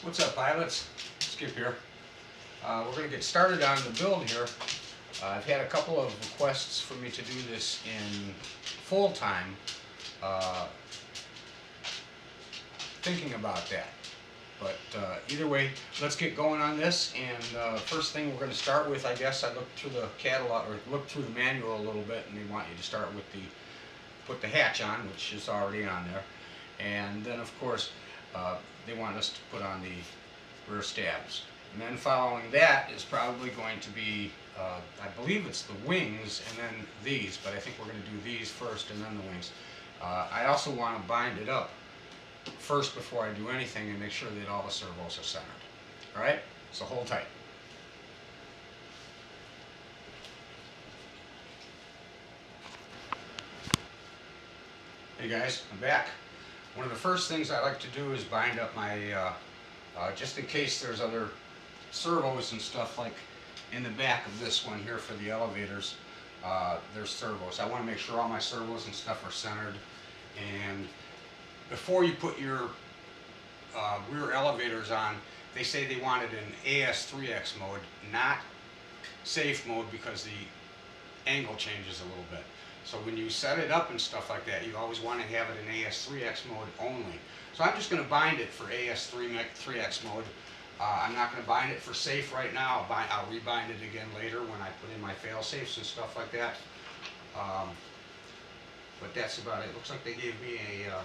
What's up, pilots? Skip here. We're going to get started on the build here. I've had a couple of requests for me to do this in full time. Thinking about that. But either way, let's get going on this. And first thing we're going to start with, I guess, I looked through the catalog or looked through the manual a little bit, and they want you to start with put the hatch on, which is already on there. And then, of course, they want us to put on the rear stabs. And then following that is probably going to be, I believe it's the wings and then these, but I think we're going to do these first and then the wings. I also want to bind it up first before I do anything and make sure that all the servos are centered. Alright? So hold tight. Hey guys, I'm back. One of the first things I like to do is bind up my, just in case there's other servos and stuff like in the back of this one here for the elevators, there's servos. I want to make sure all my servos and stuff are centered. And before you put your rear elevators on, they say they want it in AS3X mode, not safe mode, because the angle changes a little bit. So when you set it up and stuff like that, you always want to have it in AS3X mode only. So I'm just going to bind it for AS3X mode. I'm not going to bind it for safe right now. I'll rebind it again later when I put in my fail safes and stuff like that. But that's about it. Looks like they gave me a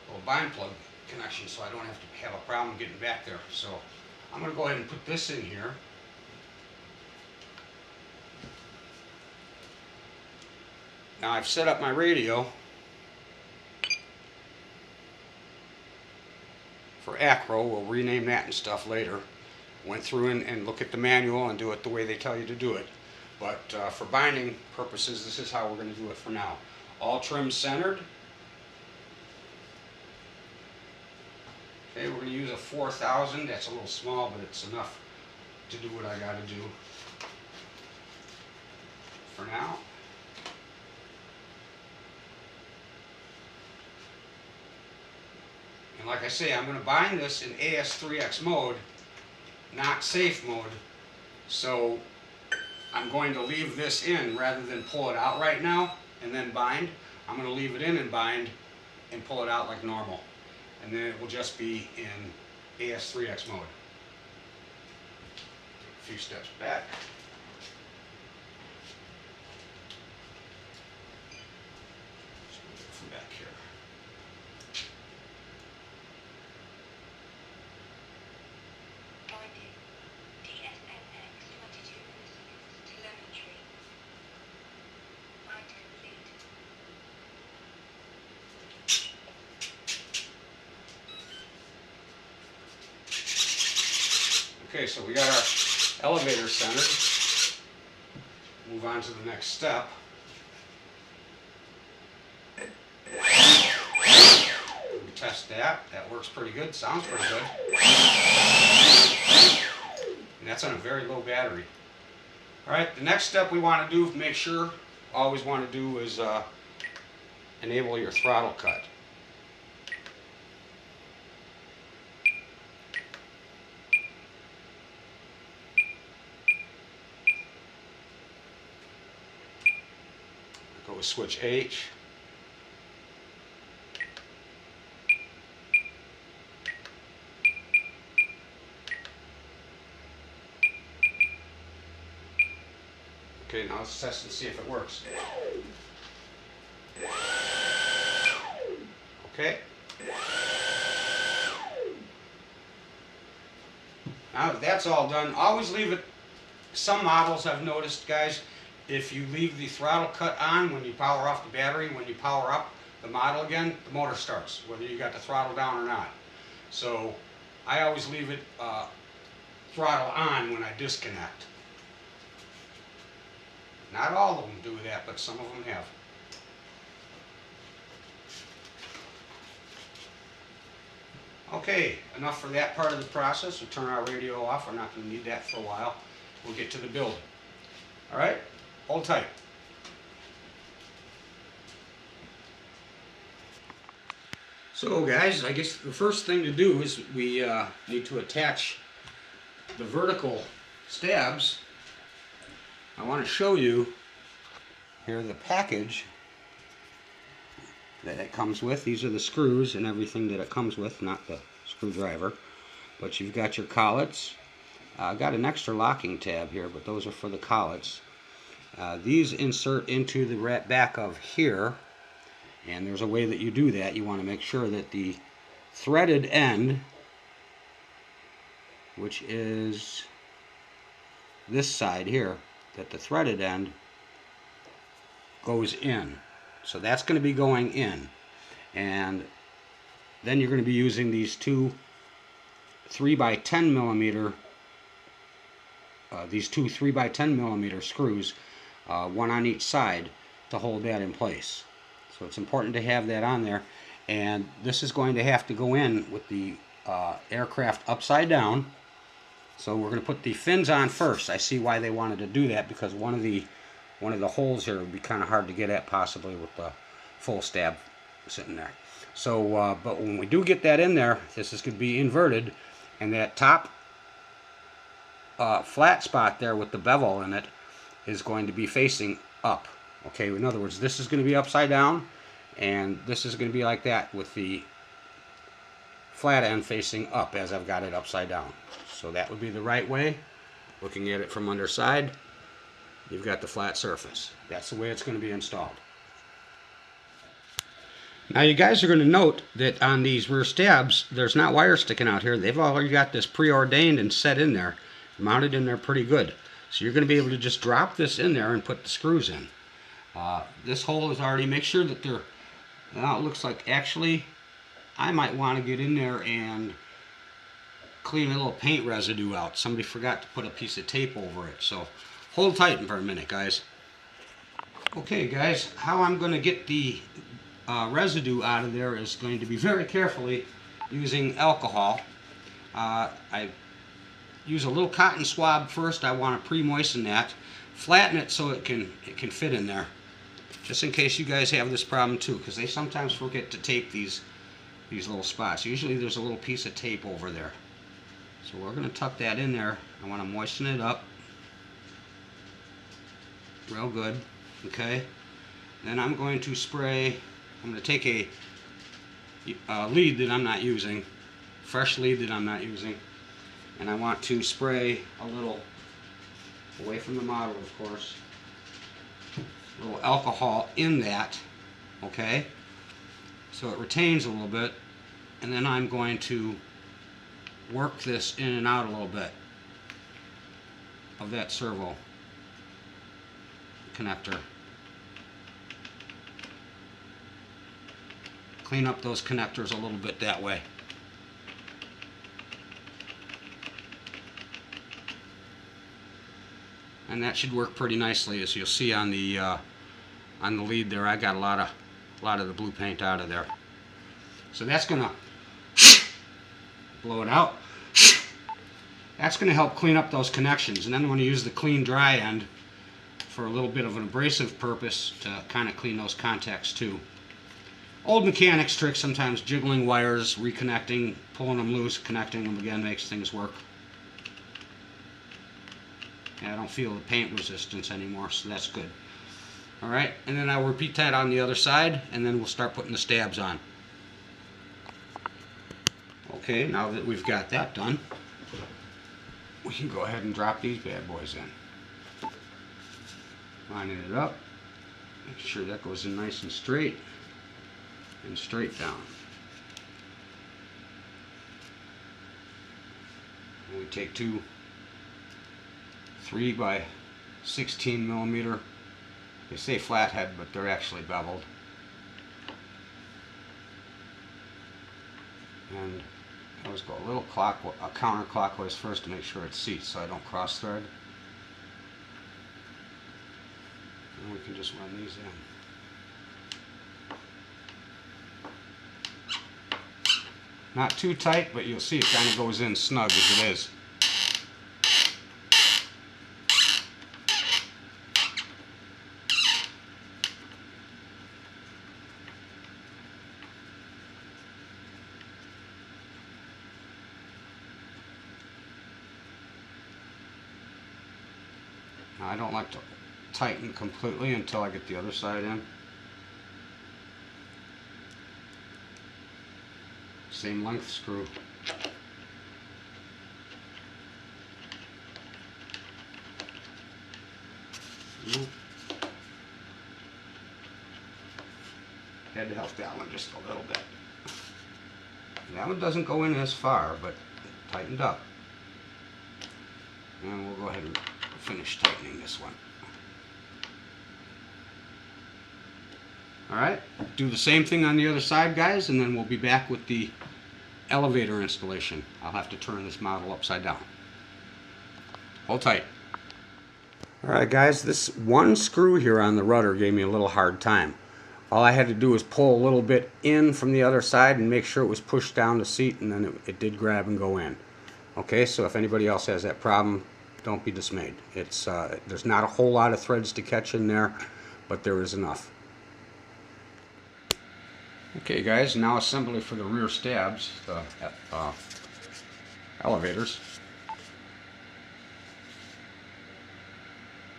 little bind plug connection, so I don't have to have a problem getting back there. So I'm going to go ahead and put this in here. Now I've set up my radio for Acro. We'll rename that and stuff later. Went through and look at the manual and do it the way they tell you to do it. But for binding purposes, this is how we're going to do it for now. All trims centered. Okay, we're going to use a 4000. That's a little small, but it's enough to do what I got to do for now. And like I say, I'm going to bind this in AS3X mode, not safe mode. So I'm going to leave this in rather than pull it out right now and then bind. I'm going to leave it in and bind and pull it out like normal. And then it will just be in AS3X mode. A few steps back. Let's move it from back here. Okay, so we got our elevator centered. Move on to the next step. We test that. That works pretty good. Sounds pretty good. And that's on a very low battery. Alright, the next step we want to do, make sure, always want to do is enable your throttle cut. Go with switch H. Okay, now let's test and see if it works. Okay. Now that that's all done, always leave it. Some models I've noticed, guys, if you leave the throttle cut on when you power off the battery, when you power up the model again, the motor starts, whether you got the throttle down or not. So I always leave it throttle on when I disconnect. Not all of them do that, but some of them have. Okay, enough for that part of the process. We'll turn our radio off. We're not going to need that for a while. We'll get to the build. All right? Hold tight. So guys, I guess the first thing to do is we need to attach the vertical stabs. I want to show you here the package that it comes with. These are the screws and everything that it comes with, not the screwdriver. But you've got your collets. I've got an extra locking tab here, but those are for the collets. These insert into the back of here, and there's a way that you do that. You want to make sure that the threaded end, which is this side here, that the threaded end goes in. So that's going to be going in. And then you're going to be using these two 3x10 millimeter these two 3x10 millimeter screws, one on each side, to hold that in place. So it's important to have that on there. And this is going to have to go in with the aircraft upside down. So we're going to put the fins on first. I see why they wanted to do that, because one of the holes here would be kind of hard to get at, possibly with the full stab sitting there. So, but when we do get that in there, this is going to be inverted, and that top flat spot there with the bevel in it is going to be facing up. Okay, in other words, this is going to be upside down, and this is going to be like that with the flat end facing up as I've got it upside down. So that would be the right way. Looking at it from underside, you've got the flat surface. That's the way it's going to be installed. Now you guys are going to note that on these rear stabs, there's not wires sticking out here. They've already got this preordained and set in there, mounted in there pretty good. So you're going to be able to just drop this in there and put the screws in. This hole is already, make sure that they're, now it looks like, actually, I might want to get in there and clean a little paint residue out. Somebody forgot to put a piece of tape over it. So hold tight for a minute, guys. Okay, guys, how I'm going to get the residue out of there is going to be very carefully using alcohol. I use a little cotton swab first. I want to pre-moisten that, flatten it so it can fit in there, just in case you guys have this problem too, because they sometimes forget to tape these little spots. Usually there's a little piece of tape over there. So we're going to tuck that in there. I want to moisten it up real good. Okay, then I'm going to spray. I'm going to take a lead that I'm not using, fresh lead that I'm not using, and I want to spray a little, away from the model of course, a little alcohol in that, okay, so it retains a little bit, and then I'm going to work this in and out a little bit of that servo connector. Clean up those connectors a little bit that way. And that should work pretty nicely, as you'll see on the lead there. I got a lot of the blue paint out of there. So that's gonna blow it out. That's gonna help clean up those connections, and then I'm gonna use the clean dry end for a little bit of an abrasive purpose to kind of clean those contacts too. Old mechanics trick, sometimes jiggling wires, reconnecting, pulling them loose, connecting them again makes things work. And I don't feel the paint resistance anymore, so that's good. Alright, and then I'll repeat that on the other side, and then we'll start putting the stabs on. Okay, now that we've got that done, we can go ahead and drop these bad boys in. Lining it up, make sure that goes in nice and straight down. And we take two 3x16 millimeter, they say flathead, but they're actually beveled. And I always go a little counterclockwise first to make sure it seats so I don't cross thread. And we can just run these in. Not too tight, but you'll see it kind of goes in snug as it is. Now, I don't like to tighten completely until I get the other side in. Same length screw. Had to help that one just a little bit. That one doesn't go in as far, but tightened up. And we'll go ahead and finish tightening this one. Alright, do the same thing on the other side, guys, and then we'll be back with the elevator installation. I'll have to turn this model upside down. Hold tight. Alright guys, this one screw here on the rudder gave me a little hard time. All I had to do was pull a little bit in from the other side and make sure it was pushed down the seat, and then it did grab and go in. Okay, so if anybody else has that problem, don't be dismayed. It's there's not a whole lot of threads to catch in there, but there is enough. Okay guys, now assembly for the rear stabs, the elevators.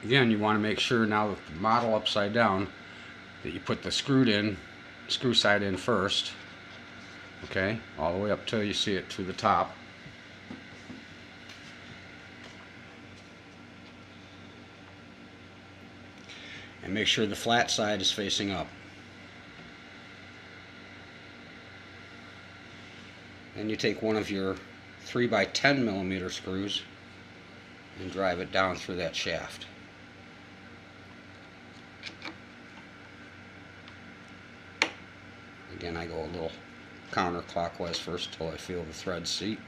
Again, you want to make sure now with the model upside down that you put the screw side in first. Okay, all the way up till you see it through the top. And make sure the flat side is facing up. Then you take one of your 3x10mm screws and drive it down through that shaft. Again, I go a little counterclockwise first till I feel the thread seat,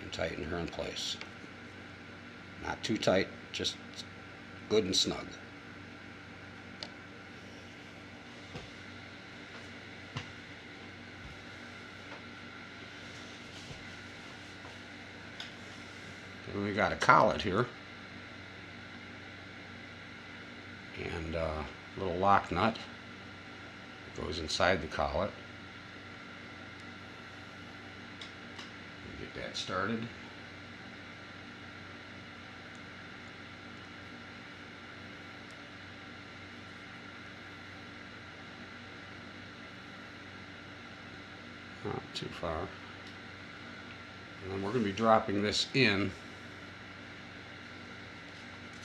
and tighten her in place. Not too tight, just good and snug. And we got a collet here and a little lock nut that goes inside the collet. Get that started. Not too far. And then we're going to be dropping this in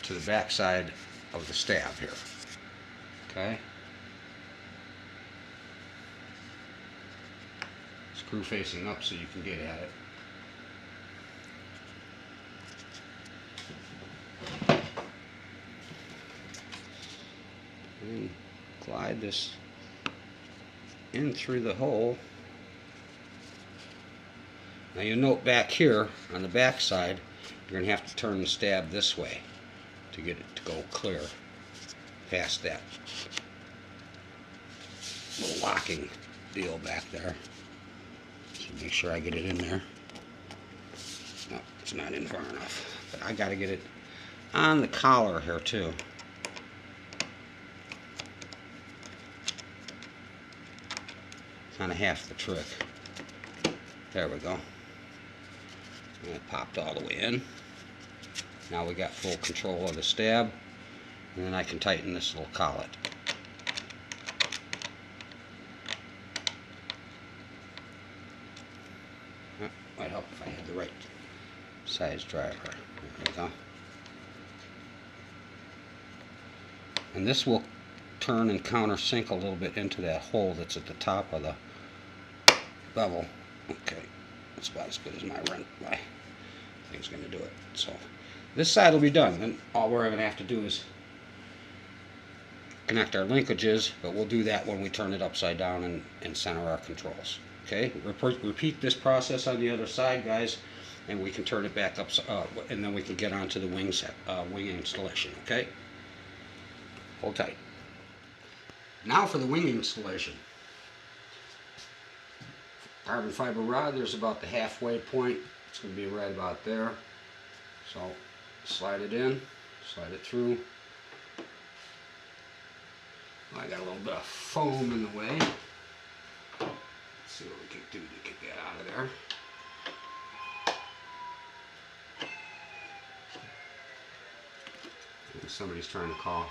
to the back side of the stab here. Okay? Screw facing up so you can get at it. And glide this in through the hole. Now you note back here on the back side, you're going to have to turn the stab this way to get it to go clear past that little locking deal back there. So make sure I get it in there. No, it's not in far enough, but I got to get it on the collar here too. Kind of half the trick. There we go. And it popped all the way in. Now we got full control of the stab, and then I can tighten this little collet. Might help if I had the right size driver. There we go. And this will turn and countersink a little bit into that hole that's at the top of the bevel. Okay, that's about as good as my thing's going to do it. So this side will be done. Then all we're going to have to do is connect our linkages, but we'll do that when we turn it upside down and center our controls. Okay, repeat this process on the other side, guys, and we can turn it back up, and then we can get onto the wing installation. Okay, hold tight. Now for the wing installation. Carbon fiber rod, there's about the halfway point. It's going to be right about there. So slide it in, slide it through. I got a little bit of foam in the way. Let's see what we can do to get that out of there. Somebody's trying to call.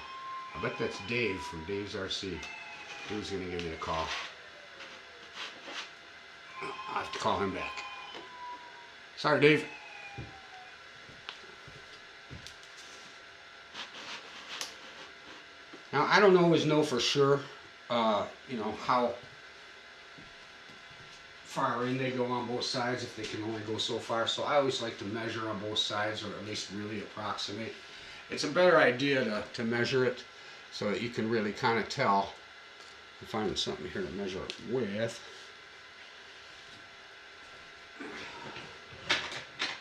I bet that's Dave from Dave's RC. Dave's going to give me a call. I'll have to call him back. Sorry, Dave. Now, I don't always know for sure, you know, how far in they go on both sides, if they can only go so far. So I always like to measure on both sides, or at least really approximate. It's a better idea to measure it so that you can really kind of tell. I'm finding something here to measure it with.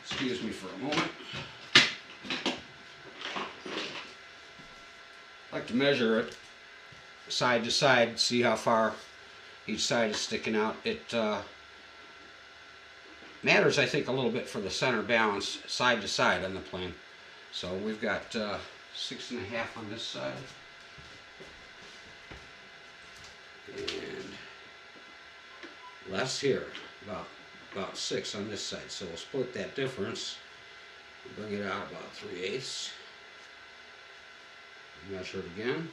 Excuse me for a moment. I like to measure it side to side, see how far each side is sticking out. It matters, I think, a little bit for the center balance side to side on the plane. So we've got 6.5 on this side, and less here, about 6 on this side. So we'll split that difference, bring it out about 3/8. Measure it again.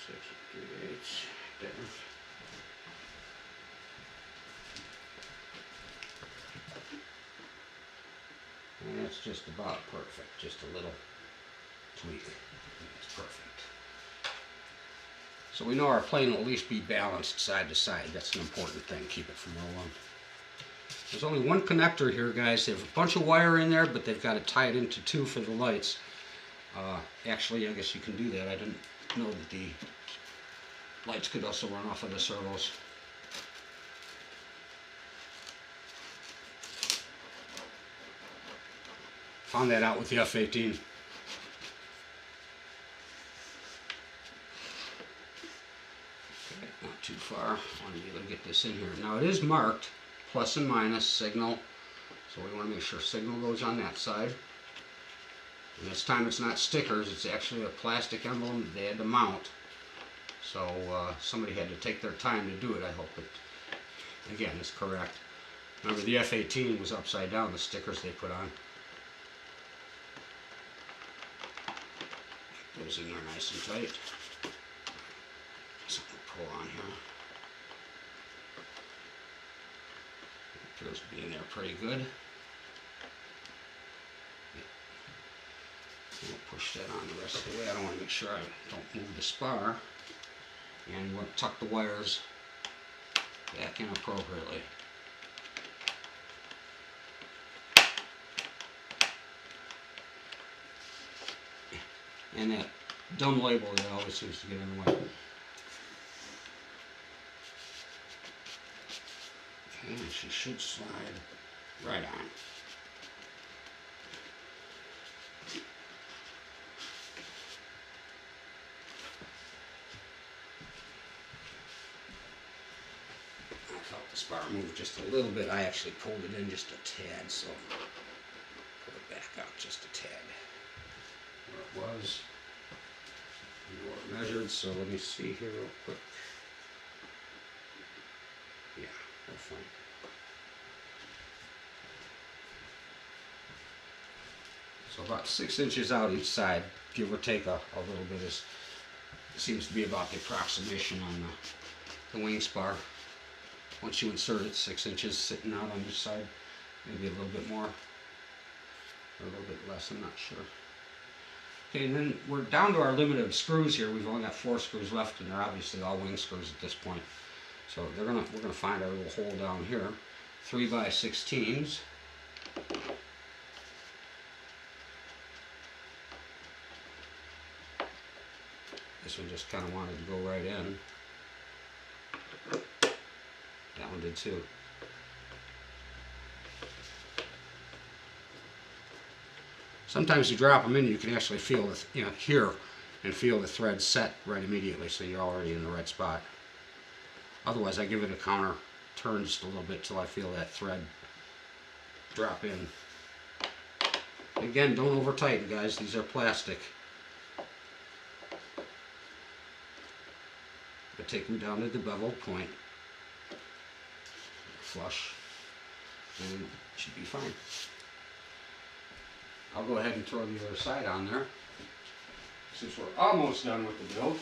6 3/8 there. And that's just about perfect. Just a little tweak. That's perfect. So we know our plane will at least be balanced side to side. That's an important thing. Keep it from rolling. There's only one connector here, guys. They have a bunch of wire in there, but they've got to tie it into 2 for the lights. Actually, I guess you can do that. I didn't know that the lights could also run off of the servos. Found that out with the F-18. Okay, not too far. I want to be able to get this in here. Now it is marked plus and minus signal, so we want to make sure signal goes on that side. And this time it's not stickers, it's actually a plastic emblem that they had to mount. So somebody had to take their time to do it. I hope it, again, is correct. Remember, the F-18 was upside down, the stickers they put on. Goes in there nice and tight. Something to pull on here. Appears to be in there pretty good. We'll push that on the rest of the way. I don't want to make sure I don't move the spar. And you want to tuck the wires back in appropriately. And that dumb label that always seems to get in the way. Okay, and she should slide right on. I felt the spar move just a little bit. I actually pulled it in just a tad, so pull it back out just a tad. Where it was. You know what measured, so let me see here real quick. Yeah, we're fine. So about 6 inches out each side, give or take a little bit, seems to be about the approximation on the wing spar. Once you insert it, 6 inches sitting out on each side, maybe a little bit more, or a little bit less, I'm not sure. Okay, and then we're down to our limit of screws here. We've only got 4 screws left, and they're obviously all wing screws at this point. So we're gonna find our little hole down here, 3x16s. This one just kind of wanted to go right in. That one did too. Sometimes you drop them in, you can actually feel the, hear and feel the thread set right immediately, so you're already in the right spot. Otherwise, I give it a counter turn just a little bit till I feel that thread drop in. Again, don't over tighten, guys. These are plastic. But take them down to the beveled point, flush, and it should be fine. I'll go ahead and throw the other side on there, since we're almost done with the build.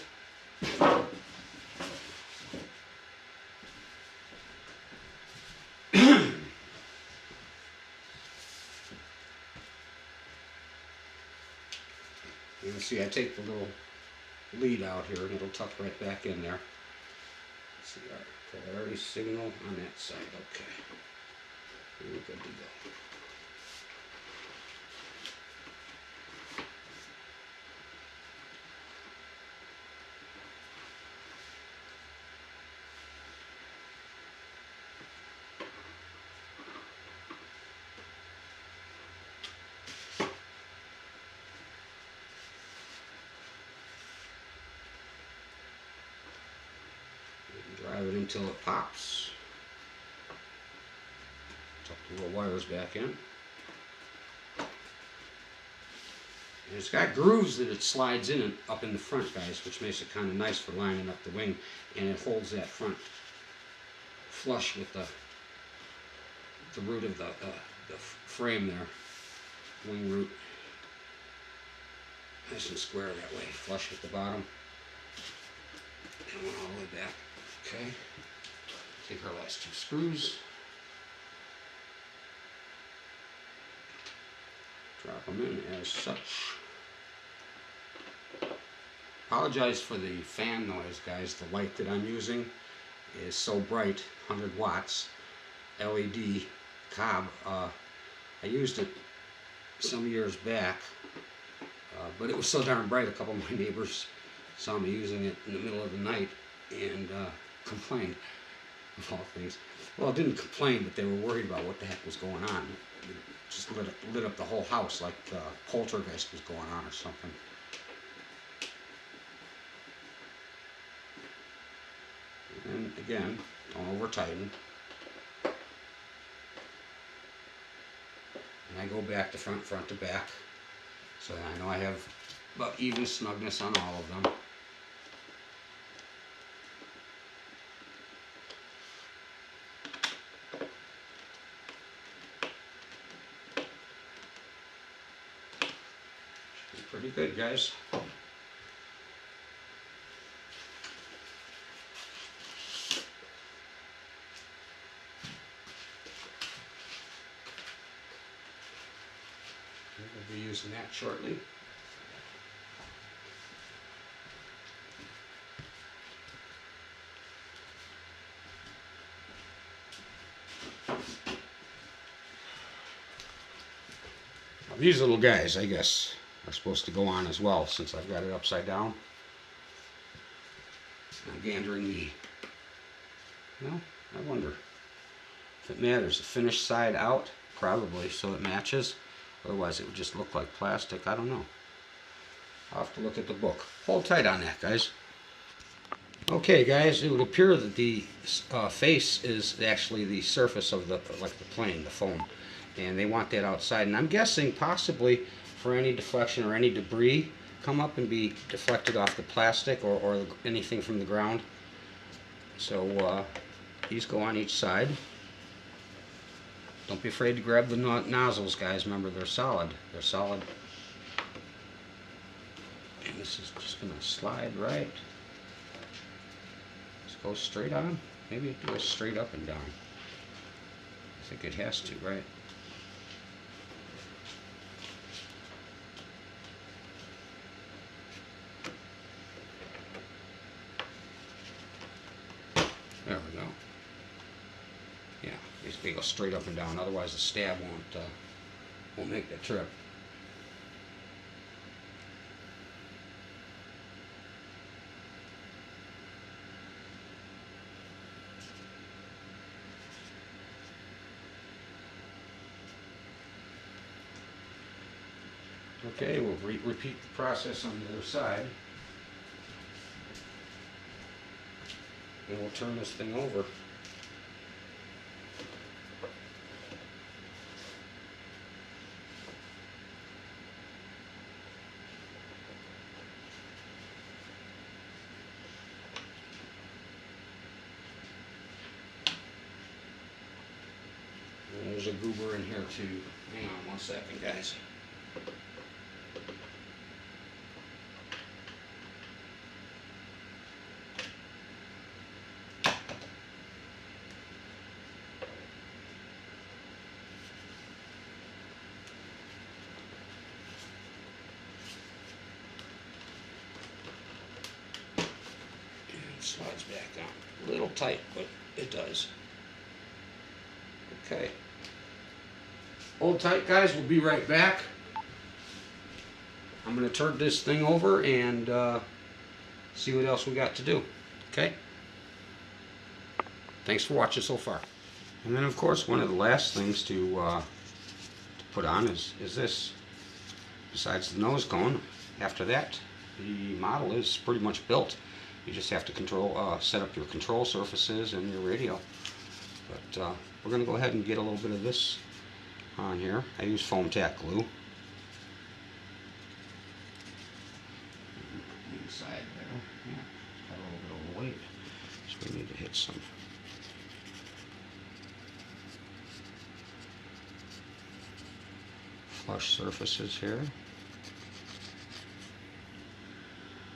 You can see I take the little lead out here and it'll tuck right back in there. Let's see, polarity signal on that side. Okay. We're good to go. Drive it until it pops. Tuck the little wires back in. And it's got grooves that it slides in and up in the front, guys, which makes it kind of nice for lining up the wing, and it holds that front flush with the root of the frame there, wing root. Nice and square that way, flush with the bottom. And one all the way back. Okay, take our last two screws, drop them in as such. Apologize for the fan noise, guys. The light that I'm using is so bright, 100 watts, LED cob. I used it some years back, but it was so darn bright, a couple of my neighbors saw me using it in the middle of the night and complained, of all things. Well, it didn't complain, but they were worried about what the heck was going on. It just lit up the whole house like poltergeist was going on or something. And again, don't over tighten. And I go back to front, front to back, so that I know I have about even snugness on all of them. Pretty good, guys. We'll be using that shortly. Now, these little guys, I guess, are supposed to go on as well, since I've got it upside down. I'm gandering the, well, I wonder if it matters. The finished side out, probably, so it matches. Otherwise it would just look like plastic. I don't know. I'll have to look at the book. Hold tight on that, guys. Okay, guys, it would appear that the face is actually the surface of the, like the plane, the foam. And they want that outside. And I'm guessing possibly for any deflection or any debris come up and be deflected off the plastic or anything from the ground. So these go on each side. Don't be afraid to grab the nozzles, guys. Remember, they're solid. They're solid. And this is just going to slide right. Just go straight on. Maybe it goes straight up and down. I think it has to, right? There we go. Yeah, they go straight up and down. Otherwise, the stab won't make the trip. Okay, we'll repeat the process on the other side. And we'll turn this thing over. And there's a goober in here too. Hang on one second, guys. slides back on. A little tight, but it does. Okay. Hold tight, guys. We'll be right back. I'm going to turn this thing over and see what else we got to do. Okay? Thanks for watching so far. And then, of course, one of the last things to put on is this. Besides the nose cone, after that, the model is pretty much built. You just have to set up your control surfaces and your radio. But we're going to go ahead and get a little bit of this on here. I use foam tack glue. Inside there, yeah, it's got a little bit of weight, so we need to hit some flush surfaces here.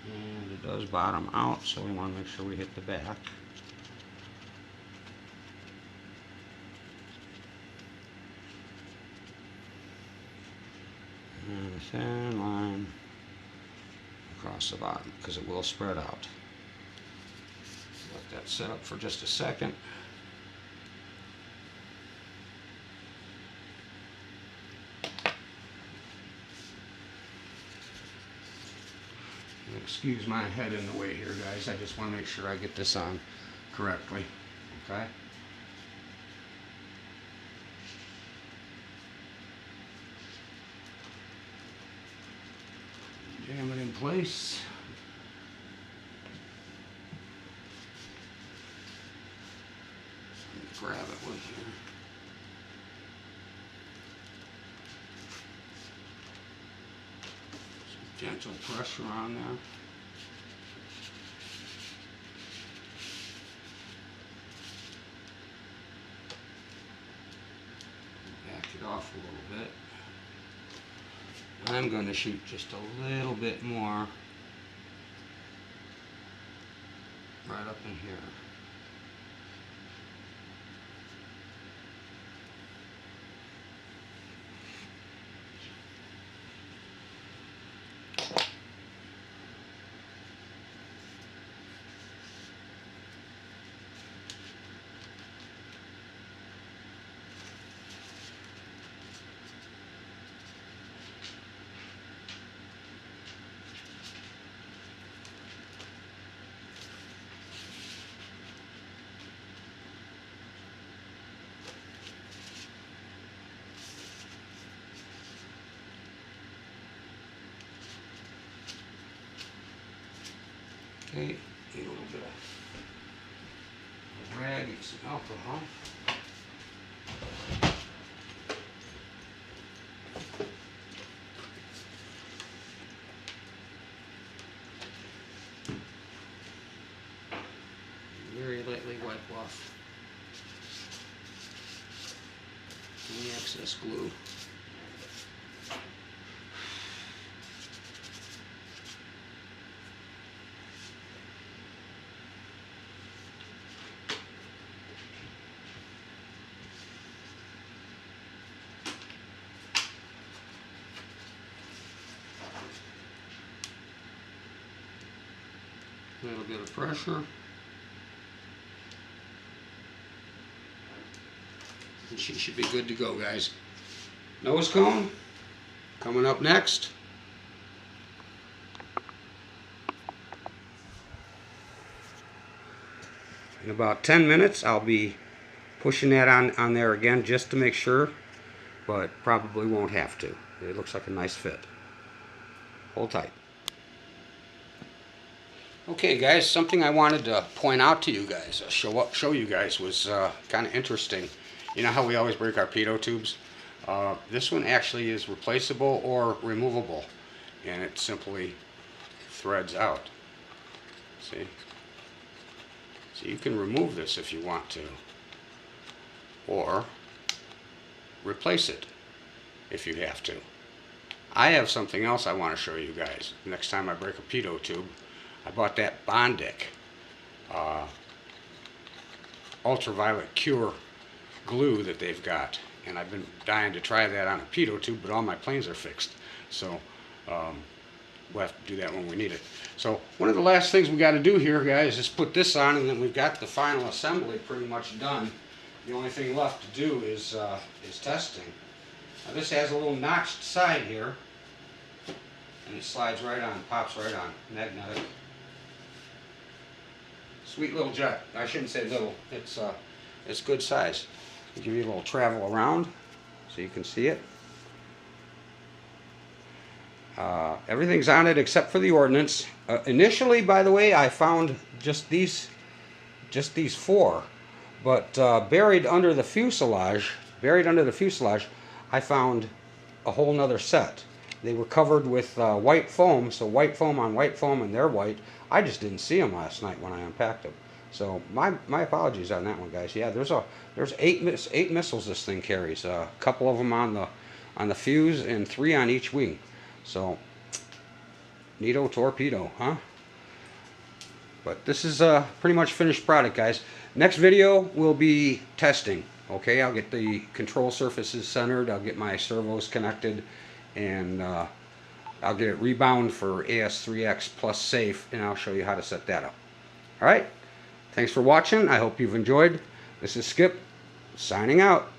And it does bottom out, so we want to make sure we hit the back. And a thin line across the bottom, because it will spread out. Let that set up for just a second. Excuse my head in the way here, guys. I just want to make sure I get this on correctly. Okay? Jam it in place. Grab it with here. Some gentle pressure on there. Back it off a little bit. I'm going to shoot just a little bit more right up in here. Okay, need a little bit of rag and some alcohol. Very lightly wipe off any excess glue. A little bit of pressure. And she should be good to go, guys. Nose cone coming up next. In about 10 minutes, I'll be pushing that on there again just to make sure, but probably won't have to. It looks like a nice fit. Hold tight. Okay, guys, something I wanted to point out to you guys, show you guys, was kind of interesting. You know how we always break our pitot tubes? This one actually is replaceable or removable, and it simply threads out. See? So you can remove this if you want to, or replace it if you have to. I have something else I want to show you guys. Next time I break a pitot tube, I bought that Bondic ultraviolet cure glue that they've got, and I've been dying to try that on a pitot tube, but all my planes are fixed. So we'll have to do that when we need it. So one of the last things we got to do here, guys, is put this on, and then we've got the final assembly pretty much done. The only thing left to do is testing. Now this has a little notched side here, and it slides right on, pops right on, magnetic. Sweet little jet. I shouldn't say little. It's good size. I'll give you a little travel around so you can see it. Everything's on it except for the ordnance. Initially, by the way, I found just these four, but buried under the fuselage, I found a whole nother set. They were covered with white foam, so white foam on white foam, and they're white. I just didn't see them last night when I unpacked them. So my apologies on that one, guys. Yeah, there's eight missiles this thing carries. A couple of them on the fuse and 3 on each wing. So neato torpedo, huh? But this is a pretty much finished product, guys. Next video will be testing. Okay, I'll get the control surfaces centered. I'll get my servos connected, and I'll get it rebound for AS3X plus safe, and I'll show you how to set that up. All right. Thanks for watching. I hope you've enjoyed. This is Skip, signing out.